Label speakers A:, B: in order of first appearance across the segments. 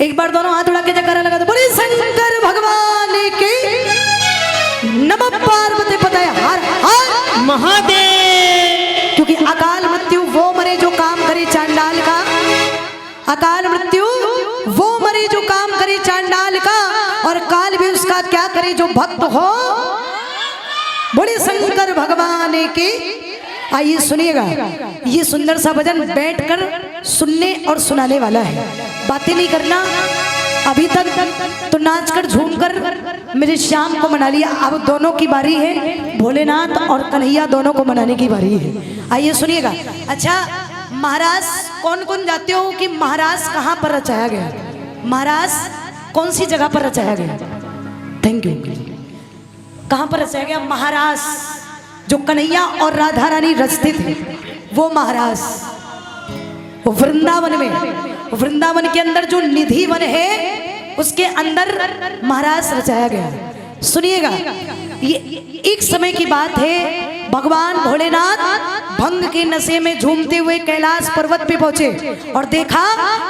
A: एक बार दोनों हाथ उड़ा के जयकारा लगा दो, बोले शंकर भगवान की। नमः पार्वती पतये हर हर
B: महादेव।
A: क्योंकि अकाल मृत्यु वो मरे जो काम करे चांडाल का, अकाल मृत्यु वो मरे जो काम करे चांडाल का, और काल भी उसका क्या करे जो भक्त हो। बोले शंकर भगवान की। आइए सुनिएगा, ये सुंदर सा भजन बैठकर सुनने और सुनाने वाला है, बातें नहीं करना। अभी तक तो नाचकर झूमकर मेरे श्याम को मना लिया, अब दोनों की बारी है, भोलेनाथ और कन्हैया दोनों को मनाने की बारी है। आइए सुनिएगा। अच्छा महाराज कौन कौन जानते हो कि महाराज कहाँ पर रचाया गया? महाराज कौन सी जगह पर रचाया गया? Thank you. कहाँ पर रचाया गया? महाराज जो कन्हैया और राधा रानी रचते थे वो महाराज, वो वृंदावन में, वृंदावन के अंदर जो निधि वन है उसके अंदर महाराज रचाया गया। सुनिएगा, ये एक समय की बात है, भगवान भोलेनाथ भंग के नशे में झूमते हुए कैलाश पर्वत पे पहुंचे और देखा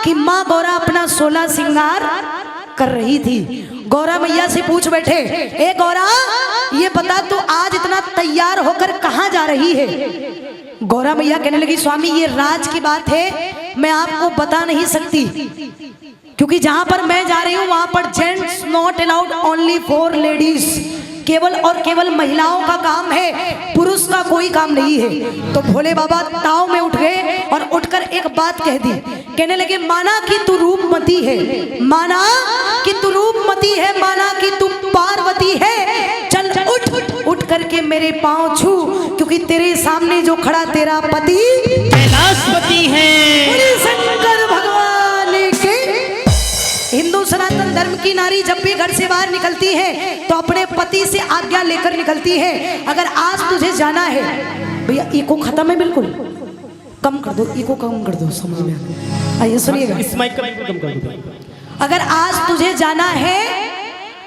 A: कि माँ गौरा अपना 16 श्रृंगार कर रही थी। गौरा मैया से पूछ बैठे, ए गौरा ये बता तू आज इतना तैयार होकर कहाँ जा रही है? गौरा मैया कहने लगी, स्वामी ये राज की बात है, मैं आपको बता नहीं सकती, क्योंकि जहां पर मैं जा रही हूं वहां पर gents not allowed, only for ladies, केवल और केवल महिलाओं का काम है, पुरुष का कोई काम नहीं है। तो भोले बाबा ताव में उठ गए और उठकर एक बात कह दी, कहने लगे, माना कि तू रूपमती है, माना कि तू रूपमती है, माना कि तू पार्वती है, चल उठ उठ करके मेरे पांव छू, क्योंकि तेरे सामने जो खड़ा तेरा पति
B: कैलाशपति है।
A: शंकर भगवान के। हिंदू सनातन धर्म की नारी जब भी घर से बाहर निकलती है तो अपने पति से आज्ञा लेकर निकलती है। अगर आज तुझे जाना है, भैया इको खत्म है, बिल्कुल कम कर दो, इको कम कर दो, समझ में। आइए सुनिएगा,
B: इस माइक का कम कर दो।
A: अगर आज तुझे जाना है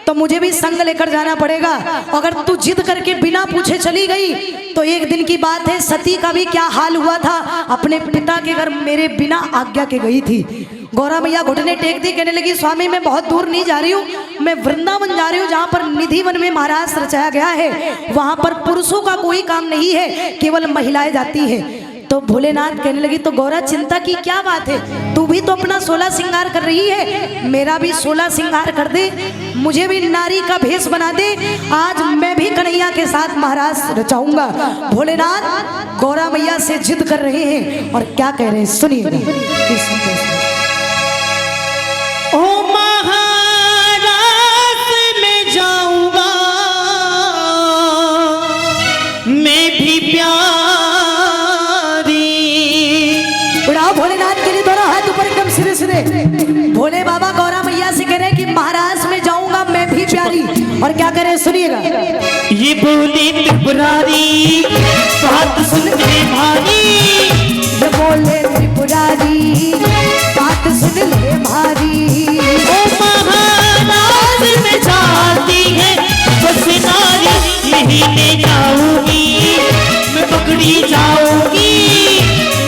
A: तो मुझे भी संग लेकर जाना पड़ेगा। अगर तू जिद करके बिना पूछे चली गई तो एक दिन की बात है, सती का भी क्या हाल हुआ था, अपने पिता के घर मेरे बिना आज्ञा के गई थी। गौरा मैया घुटने टेक दी, कहने लगी, स्वामी मैं बहुत दूर नहीं जा रही हूँ, मैं वृंदावन जा रही हूँ, जहाँ पर निधि वन में महाराज रचाया गया है, वहां पर पुरुषों का कोई काम नहीं है, केवल महिलाएं जाती है। तो भोलेनाथ कहने लगी, तो गौरा चिंता की क्या बात है, तू भी तो अपना 16 श्रृंगार कर रही है, मेरा भी 16 श्रृंगार कर दे, मुझे भी नारी का भेष बना दे, आज मैं भी कन्हैया के साथ महाराज रचाऊंगा। भोलेनाथ गौरा मैया से जिद कर रहे हैं और क्या कह रहे हैं सुनिए।
B: ओ महाराज मैं जाऊंगा, मैं भी प्यारी।
A: उड़ाओ भोलेनाथ के लिए दोनों हाथ ऊपर एकदम सिरे सिरे। भोले बाबा गौरा मैया से कह रहे हैं कि महाराज मैं जाऊंगा, मैं भी प्यारी, और क्या कह रहे हैं सुनिएगा।
B: ये बोले त्रिपुरारी बात सुन ले भारी,
A: ये बोले त्रिपुरारी बात सुन ले भारी।
B: ओ महाराज में जाती है बस नारी, नहीं ले जाऊंगी मैं पकड़ी जाऊंगी,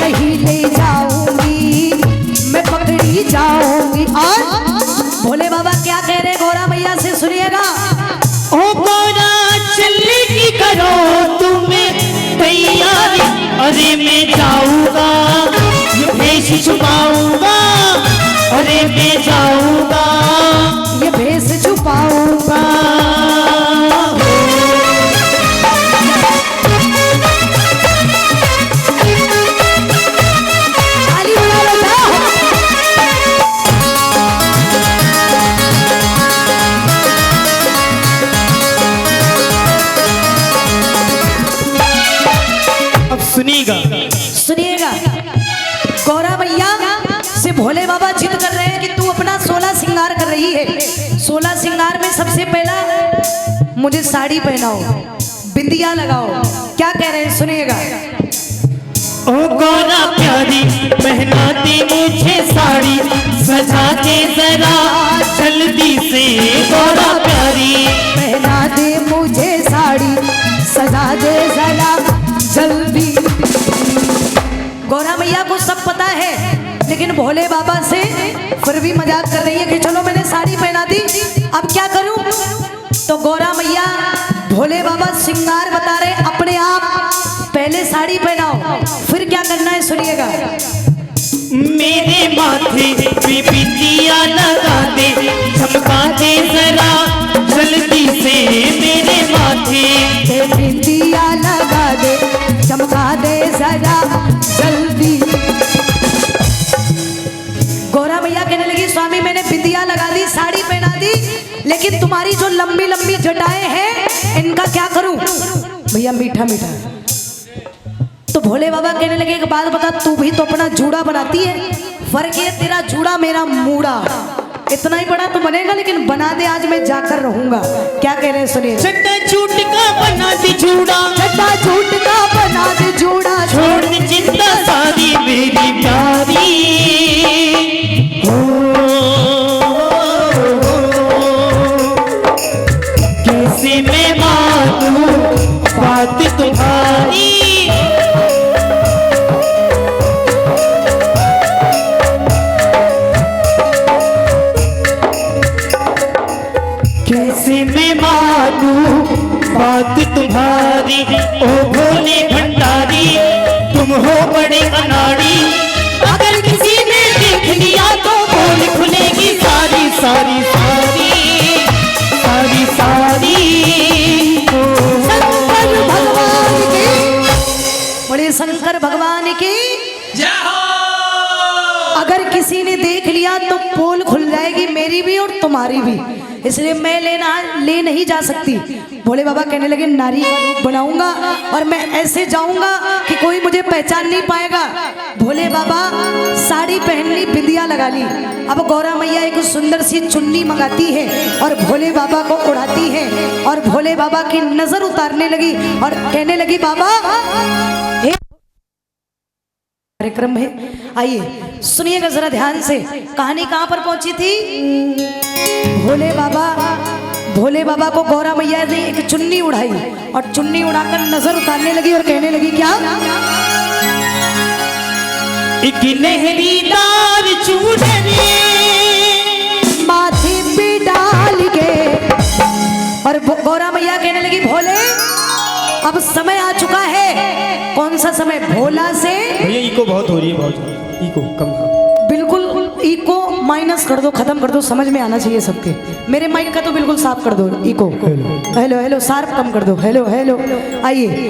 A: नहीं ले जाऊंगी मैं पकड़ी जाऊंगी। और भोले बाबा क्या कह रहे गौरा मैया से सुनिएगा।
B: ओ गौरा चलने की करो तुम्हें तैयारी, अरे मैं जाऊंगा ये भेष छुपाऊंगा, अरे मैं जाऊंगा
A: ये भेष छुपाऊंगा।
B: सुनिएगा,
A: सुनिएगा, गौरा मैया से भोले बाबा जिद कर रहे हैं कि तू अपना 16 श्रृंगार कर रही है, 16 श्रृंगार में सबसे पहला मुझे साड़ी पहनाओ, बिंदिया लगाओ। क्या कह रहे हैं सुनिएगा।
B: ओ गौरा प्यारी पहना दे मुझे साड़ी, सजा के जरा जल्दी से, गौरा प्यारी
A: पहना दे मुझे साड़ी, सजा दे जरा जल्दी। गौरा मैया को सब पता है, लेकिन भोले बाबा से फिर भी मजाक कर रही है कि चलो मैंने साड़ी पहना दी, अब क्या करूं? तो गौरा मैया भोले बाबा श्रृंगार बता रहे अपने आप, पहले साड़ी पहनाओ फिर क्या करना है सुनिएगा।
B: मेरे माथे पे बिंदिया लगा दे, चमका दे जरा जल्दी से मेरे माथे
A: पे बिंदिया लगा दे, चमका दे जरा जल्दी। गौरा मैया कहने लगी स्वामी मैंने बिंदिया लगा दी, साड़ी पहना दी, लेकिन तुम्हारी जो लंबी लंबी जटाएं हैं इनका क्या करूं? भैया मीठा मीठा। तो भोले बाबा कहने लगे एक बात बता, तू भी तो अपना जूड़ा बनाती है, फर्क है तेरा जूड़ा मेरा मूड़ा, इतना ही बड़ा तो बनेगा लेकिन बना दे आज मैं जाकर रहूंगा। क्या कह रहे हैं सुनिए।
B: चट्टा झूठ का बना दे जूड़ा,
A: चट्टा झूठ का बना दे जूड़ा,
B: छोड़ दे चिंता सारी मेरी प्यारी। कैसे मैं मानूं बात तुम्हारी, कैसे मैं मानूं बात तुम्हारी। ओ भोले भंडारी तुम हो बड़े अनाड़ी, अगर किसी ने देख लिया तो बोल खुलेगी सारी सारी सारी सारी सारी।
A: शंकर भगवान की, बोले शंकर भगवान की
B: जय हो।
A: अगर किसी ने देख लिया तो पोल खुल जाएगी मेरी भी और तुम्हारी भी, इसलिए मैं ले नहीं जा सकती। भोले बाबा कहने लगे नारी का रूप बनाऊंगा और मैं ऐसे जाऊंगा कि कोई मुझे पहचान नहीं पाएगा। भोले बाबा साड़ी पहन ली, बिंदिया लगा ली, अब गौरा मैया एक सुंदर सी चुन्नी मंगाती है और भोले बाबा को उड़ाती है और भोले बाबा की नजर उतारने लगी और कहने लगी बाबा कार्यक्रम है, आइए सुनिएगा जरा ध्यान से। कहानी कहां पर पहुंची थी? भोले बाबा को गौरा मैया ने एक चुन्नी उड़ाई और चुन्नी उड़ाकर नजर उतारने लगी और कहने लगी क्या?
B: एक लहरीदार चूड़े
A: माथे पे डाल के, और गौरा मैया कहने लगी भोले अब समय आ चुका है। कौन सा समय? भोला से
C: भैया इको बहुत हो रही है, बहुत इको कम।
A: बिल्कुल इको माइनस कर दो, खत्म कर दो, समझ में आना चाहिए सबके। मेरे माइक का तो बिल्कुल साफ कर दो इको। हेलो हेलो शार्प कम कर दो। Hello hello. आइए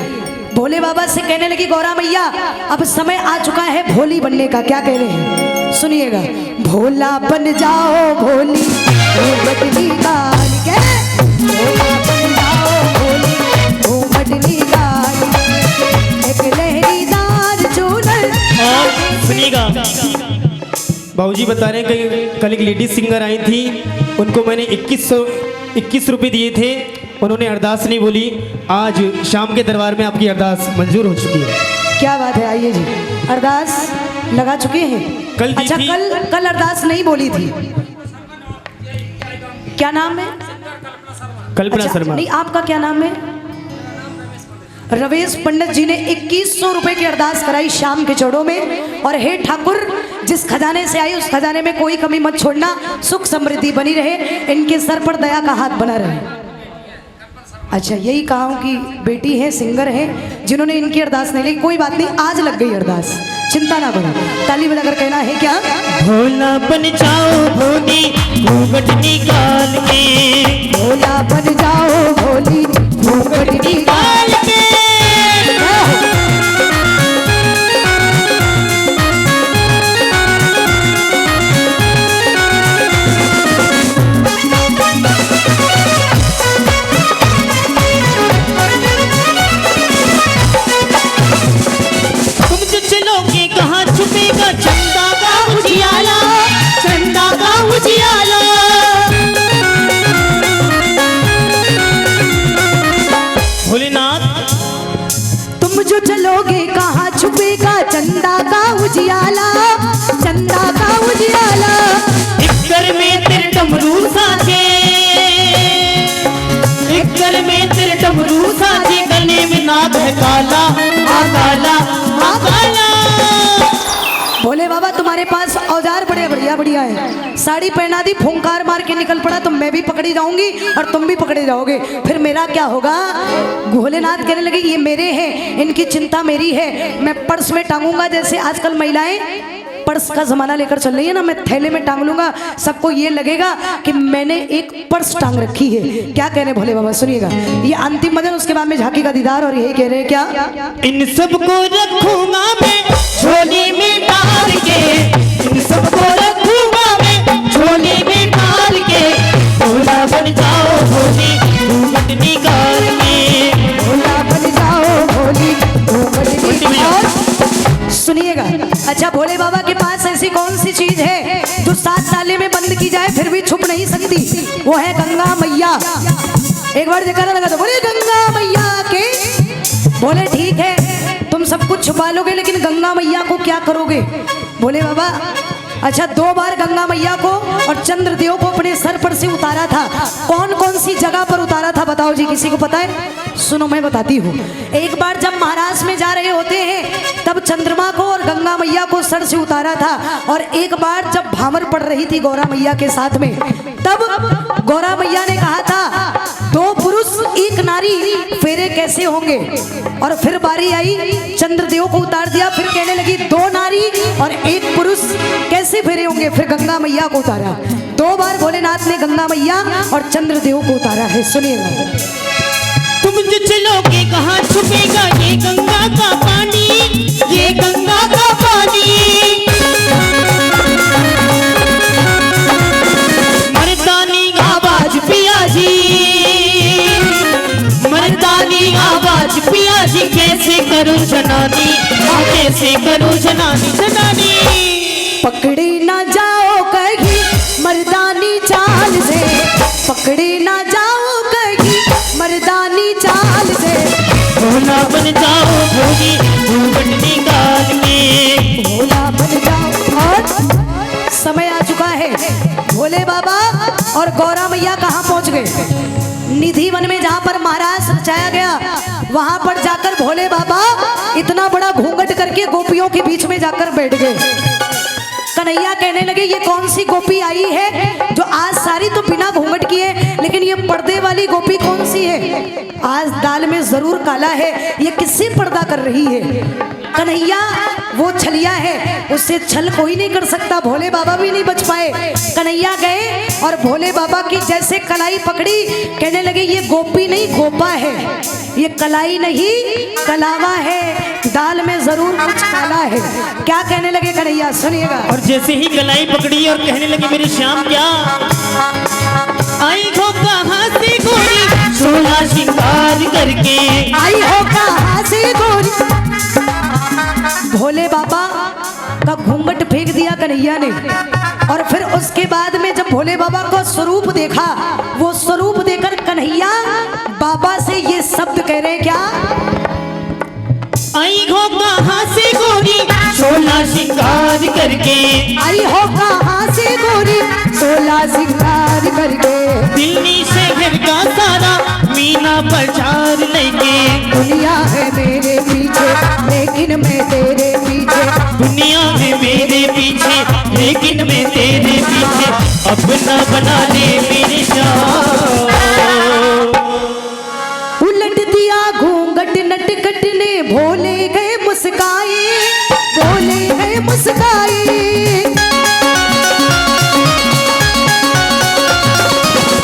A: भोले बाबा से कहने लगी गौरा मैया अब समय आ चुका है भोली बनने का। क्या कह रहे हैं सुनिएगा। भोला बन जाओ भोली घूंघटनी काल के, भोला बन जाओ भोली घूंघटनी काल के, एक लहरीदार चूनर।
B: सुनिएगा,
C: बाबूजी बता रहे हैं कि कल एक लेडीज सिंगर आई थी, उनको मैंने 21 रुपये दिए थे, उन्होंने अरदास नहीं बोली। आज शाम के दरबार में आपकी अरदास मंजूर हो चुकी है।
A: क्या बात है। आइए जी, अरदास लगा चुके हैं?
C: कल दी
A: अच्छा
C: थी।
A: कल अरदास नहीं बोली थी। क्या नाम है?
C: कल्पना
A: अच्छा,
C: शर्मा।
A: नहीं आपका क्या नाम है? रवेश पंडित जी ने 2100 रुपए की अरदास कराई शाम के चौड़ों में। और हे ठाकुर जिस खजाने से आई उस खजाने में कोई कमी मत छोड़ना, सुख समृद्धि बनी रहे, इनके सर पर दया का हाथ बना रहे। अच्छा यही कहा हूं कि बेटी है, सिंगर है, जिन्होंने इनकी अरदास नहीं ली। कोई बात नहीं, आज लग गई अरदास, चिंता ना करो। ताली बजाकर कहना है क्या?
B: भोला बन जाओ भोली घूंघटनी काल के,
A: भोला बन जाओ भोली घूंघटनी
B: काल के। छुपेगा चंदा का उजियाला, चंदा का उजियाला। भोलेनाथ
A: तुम जो चलोगे कहाँ छुपेगा चंदा का उजियाला, चंदा का उजियाला।
B: इक्कर में तेरे डमरू साजे, इक्कर में तेरे डमरू साजे, गले में नाग है काला, आ काला, आ काला।
A: भोले बाबा तुम्हारे पास साड़ी पहना दी, फुंकार मार के निकल पड़ा तो मैं भी पकड़ी जाऊंगी और तुम भी पकड़े जाओगे, फिर मेरा क्या होगा? भोलेनाथ कहने लगे ये मेरे हैं, इनकी चिंता मेरी है, मैं पर्स में टांगूंगा। जैसे आजकल महिलाएं पर्स का जमाना लेकर चल रही है ना, मैं थैले में टांग लूंगा, सबको ये लगेगा कि मैंने एक पर्स टांग रखी है। क्या कह रहे भोले बाबा, सुनिएगा ये अंतिम भजन, उसके बाद में झांकी का दीदार, और यही कह रहे हैं क्या?
B: इन सबको रखूंगा मैं झोली में डाल के, इन सबको रखूंगा मैं झोली में डाल के, भोला बन जाओ भोली घूंघट निकाल के,
A: भोला बन जाओ भोली घूंघट निकाल। सुनिएगा, अच्छा भोले बाबा के पास ऐसी कौन सी चीज है जो 7 ताले में बंद की जाए फिर भी छुप नहीं सकती? वो है गंगा मैया। एक बार जयकारा लगा दो, बोले गंगा मैया के। बोले ठीक है तुम सब कुछ छुपा लोगे, लेकिन गंगा मैया को क्या करोगे? बोले बाबा अच्छा 2 बार गंगा मैया को और चंद्रदेव को अपने सर पर से उतारा था, कौन कौन सी जगह पर उतारा था बताओ जी, किसी को पता है? सुनो मैं बताती हूँ। एक बार जब महाराज में जा रहे होते हैं तब चंद्रमा को और गंगा मैया को सर से उतारा था, और एक बार जब भामर पड़ रही थी गौरा मैया के साथ में, तब गौरा मैया ने कहा था 2 पुरुष 1 नारी फेरे कैसे होंगे? और फिर बारी आई, चंद्रदेव को उतार दिया, फिर कहने लगी 2 नारी और 1 पुरुष कैसे फेरे होंगे? फिर गंगा मैया को उतारा। 2 बार भोलेनाथ ने गंगा मैया और चंद्रदेव को उतारा है। सुनिएगा,
B: तुम जो चलोगे कहाँ छुपेगा ये गंगा का पानी, ये गंगा का पानी। मर्दानी आवाज पिया जी, मर्दानी आवाज पिया जी, कैसे करूं जनानी, कैसे करूं जनानी जनानी।
A: पकड़े ना जाओ कहीं मर्दानी चाल से, पकड़े ना जाओ कहीं मर्दानी चाल से,
B: भोला बन जाओ भोली घूंघट निकाल के,
A: भोला बन जाओ। और समय आ चुका है, भोले बाबा और गौरा मैया कहाँ पहुंच गए? निधि वन में, जहाँ पर महाराज रचाया गया, वहां पर जाकर भोले बाबा इतना बड़ा घूंघट करके गोपियों के बीच में जाकर बैठ गए। कन्हैया कहने लगे ये कौन सी गोपी आई है जो आज सारी तो बिना घूंघट किए, लेकिन ये पर्दे वाली गोपी कौन सी है? आज दाल में जरूर काला है, ये किससे पर्दा कर रही है? कन्हैया वो छलिया है, उससे छल कोई नहीं कर सकता, भोले बाबा भी नहीं बच पाए। कन्हैया गए और भोले बाबा की जैसे कलाई पकड़ी, कहने लगे ये गोपी नहीं गोपा है, ये कलाई नहीं कलावा है, दाल में जरूर कुछ काला है। क्या कहने लगे कन्हैया, सुनिएगा।
B: और जैसे ही कलाई पकड़ी और कहने लगे मेरे श्याम क्या आई हो कहाँ से गोरी, 16 श्रृंगार करके
A: आई हो कहाँ से गोरी। भोले बाबा का घूंघट फेंक दिया कन्हैया ने, और फिर उसके बाद में जब भोले बाबा को स्वरूप देखा, वो स्वरूप देखकर कन्हैया बाबा से ये शब्द कह रहे क्या?
B: आई हो कहाँ से गोरी, 16 श्रृंगार करके
A: आई हो कहाँ से गोरी, 16 श्रृंगार करके,
B: दिल्ली शहर का सारा मीना बाजार लेके,
A: दुनिया है मेरे पीछे लेकिन मैं तेरे पीछे,
B: दुनिया है मेरे पीछे लेकिन मैं तेरे पीछे, अपना बना ले मेरे श्याम।
A: उलट दिया घूंघट नटखट ने, भोले गए मुस्काए, भोले गए मुस्काए।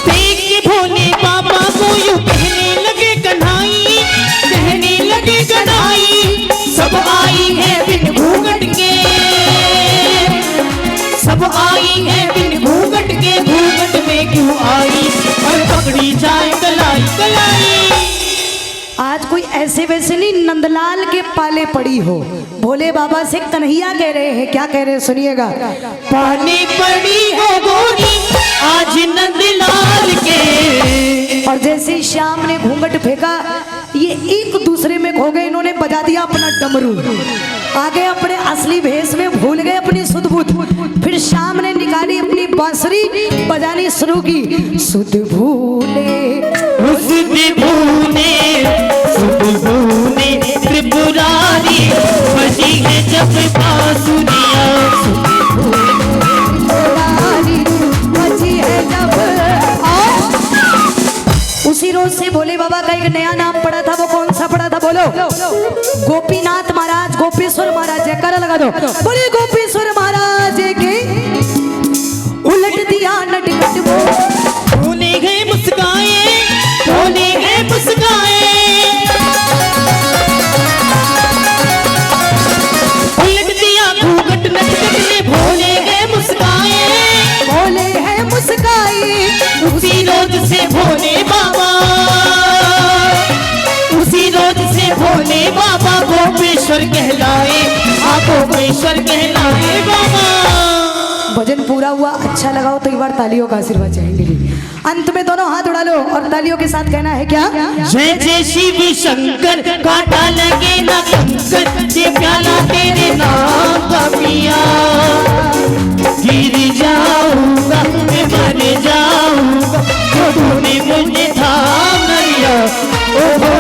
B: देख के भोले बाबा को यूं कहने लगे कन्हाई, कहने लगे कन्हाई, सब आई है बिन घूंघट के, सब आई है बिन घूंघट के, घूंघट में क्यों आई और पकड़ी जाए कलाई कलाई।
A: आज कोई ऐसे वैसे नहीं नंदलाल के पाले पड़ी हो, भोले बाबा से कन्हैया कह रहे हैं। क्या कह रहे हैं, सुनिएगा।
B: पानी पड़ी हो गोरी आज नंदलाल के,
A: और जैसे ही श्याम ने घूंघट फेंका, ये एक दूसरे में खो गए, इन्होंने बजा दिया अपना डमरू, आगे अपने असली भेष में भूल गए अपनी सुध बुध। फिर श्याम ने निकाली अपनी बांसुरी, बजानी शुरू की, सुध भूले
B: सुध भूले, सुध भूले त्रिपुरारी, बजी है जब बांसुरियां, सुध भूले
A: त्रिपुरारी, का एक नया नाम पड़ा था, वो कौन सा पड़ा था बोलो? गोपीनाथ महाराज, गोपेश्वर महाराज। जयकारा लगा दो, बोले गोपेश्वर महाराज के। उलट दिया नटखट वो,
B: भूले गए मुस्काए, भूले गए मुस्काए, उलट दिया घूंघट नटखट ने, भूले गए मुस्काए,
A: बोले है मुस्काई।
B: उसी रोज से भोले बाबा, उसी रोज से भोले बाबा गोपेश्वर कहलाए, गोपेश्वर कहलाए बाबा।
A: भजन पूरा हुआ, अच्छा लगा हो तो एक बार तालियों का आशीर्वाद चाहेंगे जी। अंत में दोनों हाथ उड़ा लो और तालियों के साथ कहना है क्या?
B: जय जय शिव शंकर, कांटा लगे ना कंकर, ये प्याला तेरे नाम का पिया। गिर जाऊंगा मैं, मर जाऊंगा, तो तूने मुझे थाम न लिया। ओ